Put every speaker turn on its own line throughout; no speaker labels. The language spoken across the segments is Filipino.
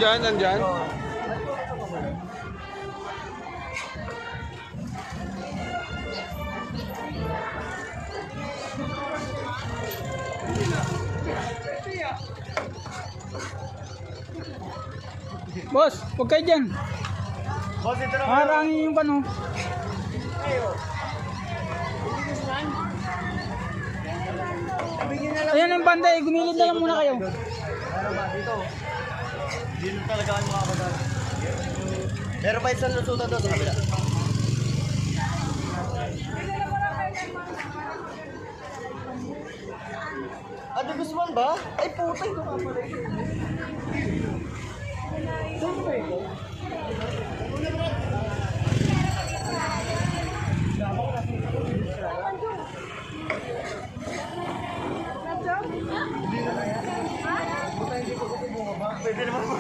Nandyan.
Boss, huwag kayo dyan.
Boss, ito na.
Harangin yung pano. Ayan ang banda eh, gumilid na lang muna kayo.
Ano ba, dito? Dito talaga ang mga kabataan. Meron pa isang lusutan doon sa kabila. Ate Guzman ba? Ay puta, ito nga pala. Pwede naman po.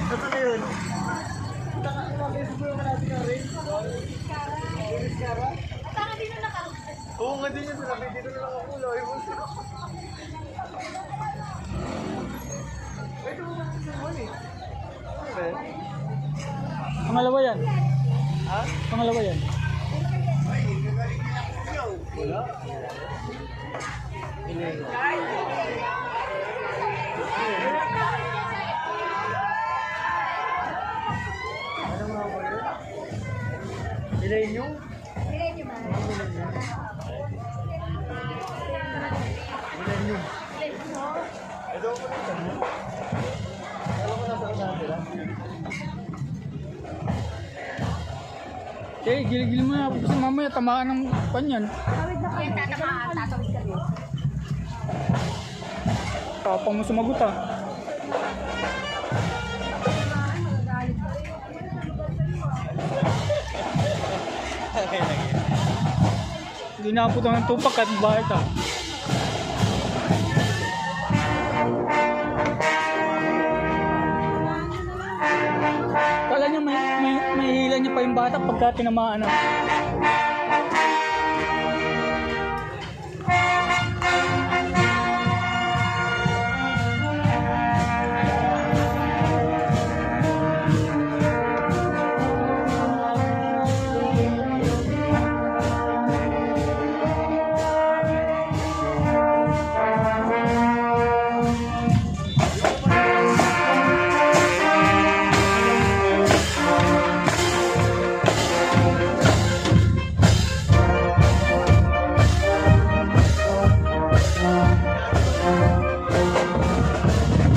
Ito na yun. Oo nga din yun. Sinabi dito na lang ako. Laway mo siya. Ito mo natin sa mall eh. Ano ba yan?
Pangalawa yan.
Ha?
Pangalawa yan.
Wala. Milenyo? Milenyo. Ito ko na ito. Alam ko nasa unahan sila.
Okay, gilid-gilid mo na kasi mamaya tamaan ng panyan.
Yan, tatawid kami.
Tapang mo sumagot ah. Hindi nakaputan ng tupak at bakit ah. Kala niya may hila niya pa yung bata pagka tinamaan ah.